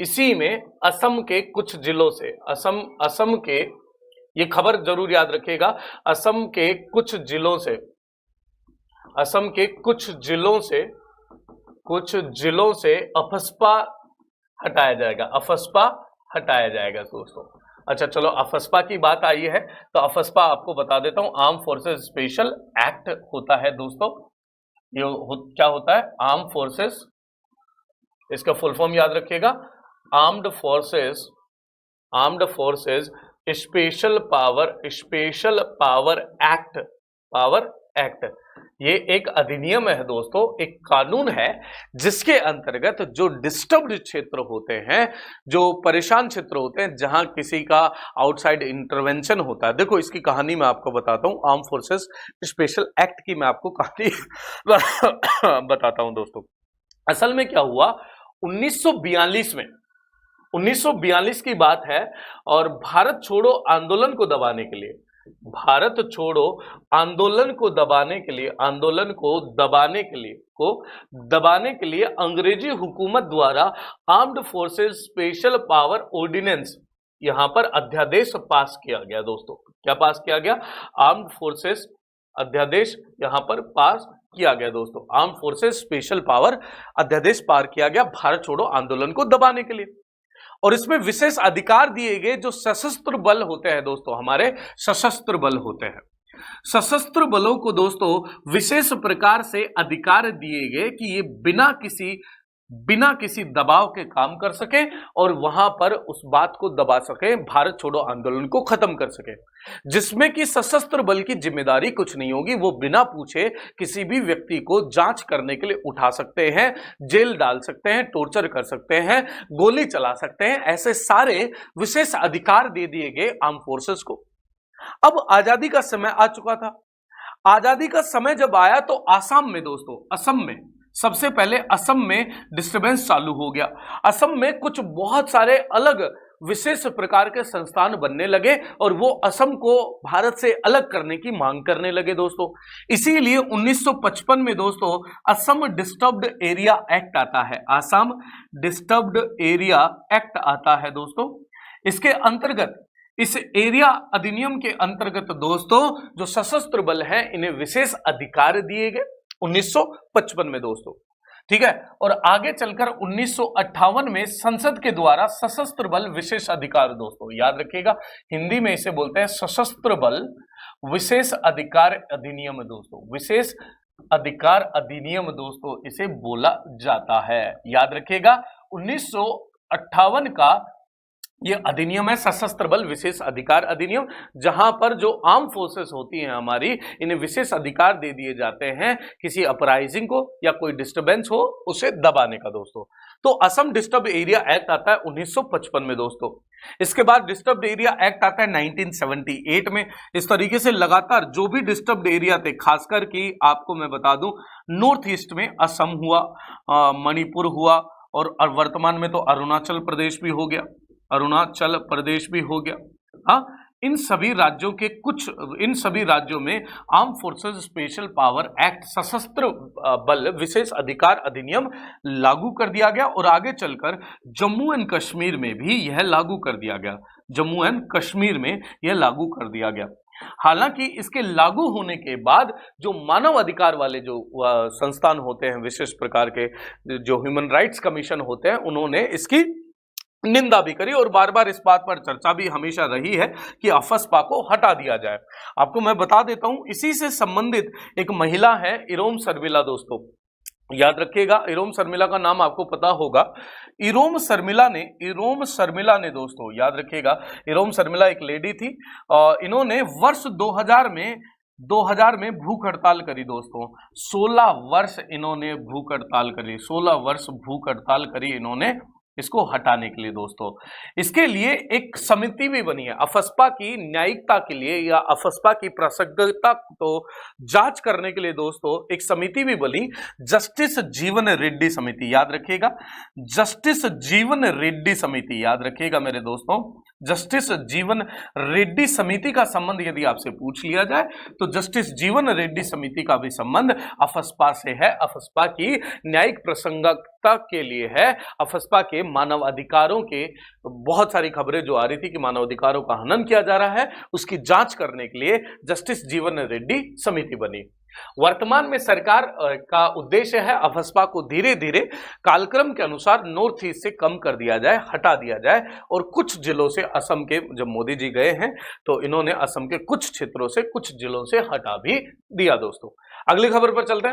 इसी में असम के कुछ जिलों से, असम के, ये खबर जरूर याद रखिएगा, असम के कुछ जिलों से, असम के कुछ जिलों से अफस्पा हटाया जाएगा, अफस्पा हटाया जाएगा दोस्तों। अच्छा चलो, अफस्पा की बात आई है तो अफस्पा आपको बता देता हूं, आर्म फोर्सेस स्पेशल एक्ट होता है दोस्तों। क्या होता है? आर्म फोर्सेस, इसका फुल फॉर्म याद रखिएगा, armed forces special power act. ये एक अधिनियम है दोस्तों, एक कानून है जिसके अंतर्गत जो डिस्टर्ब्ड क्षेत्र होते हैं, जो परेशान क्षेत्र होते हैं, जहां किसी का आउटसाइड इंटरवेंशन होता है। देखो इसकी कहानी मैं आपको बताता हूं, आर्म फोर्सेस स्पेशल एक्ट की मैं आपको कहानी बताता हूं दोस्तों। असल में क्या हुआ, 1942 में, 1942 की बात है, और भारत छोड़ो आंदोलन को दबाने के लिए, भारत छोड़ो आंदोलन को दबाने के लिए अंग्रेजी हुकूमत द्वारा armed forces special power ordinance, यहां पर अध्यादेश पास किया गया दोस्तों। क्या पास किया गया? आर्म्ड फोर्सेस अध्यादेश यहां पर पास किया गया दोस्तों। आर्म्ड फोर्सेस स्पेशल पावर अध्यादेश पार किया गया भारत छोड़ो आंदोलन को दबाने के लिए, और इसमें विशेष अधिकार दिए गए जो सशस्त्र बल होते हैं दोस्तों, हमारे सशस्त्र बल होते हैं, सशस्त्र बलों को दोस्तों विशेष प्रकार से अधिकार दिए गए कि ये बिना किसी दबाव के काम कर सके और वहां पर उस बात को दबा सके, भारत छोड़ो आंदोलन को खत्म कर सके, जिसमें कि सशस्त्र बल की जिम्मेदारी कुछ नहीं होगी। वो बिना पूछे किसी भी व्यक्ति को जांच करने के लिए उठा सकते हैं, जेल डाल सकते हैं, टॉर्चर कर सकते हैं, गोली चला सकते हैं, ऐसे सारे विशेष अधिकार दे दिए गए आर्म फोर्सेस को। अब आजादी का समय आ चुका था। आजादी का समय जब आया तो आसाम में दोस्तों, असम में, सबसे पहले असम में डिस्टरबेंस चालू हो गया। असम में कुछ बहुत सारे अलग विशेष प्रकार के संस्थान बनने लगे और वो असम को भारत से अलग करने की मांग करने लगे दोस्तों। इसीलिए 1955 में दोस्तों असम डिस्टर्ब्ड एरिया एक्ट आता है, असम डिस्टर्ब्ड एरिया एक्ट आता है दोस्तों। इसके अंतर्गत, इस एरिया अधिनियम के अंतर्गत दोस्तों जो सशस्त्र बल है इन्हें विशेष अधिकार दिए गए 1955 में दोस्तों, ठीक है। और आगे चलकर 1958 में संसद के द्वारा सशस्त्र बल विशेष अधिकार दोस्तों, याद रखिएगा, हिंदी में इसे बोलते हैं सशस्त्र बल विशेष अधिकार अधिनियम दोस्तों, विशेष अधिकार अधिनियम दोस्तों इसे बोला जाता है। याद रखिएगा 1958 का ये अधिनियम है सशस्त्र बल विशेष अधिकार अधिनियम, जहां पर जो आर्म फोर्सेस होती हैं हमारी, इन्हें विशेष अधिकार दे दिए जाते हैं किसी अपराइजिंग को या कोई डिस्टरबेंस हो उसे दबाने का दोस्तों। तो असम डिस्टर्ब एरिया एक्ट आता है 1955 में दोस्तों। इसके बाद डिस्टर्ब्ड एरिया एक्ट आता है 1978 में। इस तरीके से लगातार जो भी डिस्टर्ब्ड एरिया थे, खासकर कि आपको मैं बता दूं नॉर्थ ईस्ट में असम हुआ, मणिपुर हुआ, और वर्तमान में तो अरुणाचल प्रदेश भी हो गया, अरुणाचल प्रदेश भी हो गया। हाँ, इन सभी राज्यों में arm forces special power act सशस्त्र बल विशेष अधिकार अधिनियम लागू कर दिया गया, और आगे चलकर जम्मू एंड कश्मीर में भी यह लागू कर दिया गया, जम्मू एंड कश्मीर में यह लागू कर दिया गया। हालांकि इसके लागू होने के बाद जो मानव अधिकार वाले जो संस्थान होते हैं, विशेष प्रकार के जो ह्यूमन राइट्स कमीशन होते हैं, उन्होंने इसकी निंदा भी करी और बार बार इस बात पर चर्चा भी हमेशा रही है कि अफस्पा को हटा दिया जाए। आपको मैं बता देता हूं, इसी से संबंधित एक महिला है इरोम शर्मिला दोस्तों, याद रखिएगा इरोम शर्मिला का नाम आपको पता होगा। इरोम शर्मिला ने दोस्तों, याद रखिएगा, इरोम शर्मिला एक लेडी थी और इन्होंने वर्ष 2000 में भूख हड़ताल करी दोस्तों। 16 वर्ष इन्होंने भूख हड़ताल करी, 16 वर्ष भूख हड़ताल करी इन्होंने इसको हटाने के लिए दोस्तों। इसके लिए एक समिति भी बनी है, अफस्पा की न्यायिकता के लिए या अफस्पा की प्रासंगिकता को जांच करने के लिए दोस्तों एक समिति भी बनी, जस्टिस जीवन रेड्डी समिति। याद रखिएगा, जस्टिस जीवन रेड्डी समिति, याद रखिएगा मेरे दोस्तों, जस्टिस जीवन रेड्डी समिति का संबंध यदि आपसे पूछ लिया जाए तो जस्टिस जीवन रेड्डी समिति का भी संबंध अफस्पा से है, अफस्पा की न्यायिक प्रासंगिकता के लिए है, अफस्पा के मानव अधिकारों के बहुत सारी खबरें जो आ रही थी कि मानव अधिकारों का हनन किया जा रहा है, उसकी जांच करने के लिए जस्टिस जीवन रेड्डी समिति बनी। वर्तमान में सरकार का उद्देश्य है अफस्पा को धीरे धीरे कालक्रम के अनुसार नॉर्थ ईस्ट से कम कर दिया जाए, हटा दिया जाए, और कुछ जिलों से असम के जब मोदी जी गए हैं तो इन्होंने असम के कुछ क्षेत्रों से, कुछ जिलों से हटा भी दिया। दोस्तों अगली खबर पर चलते हैं।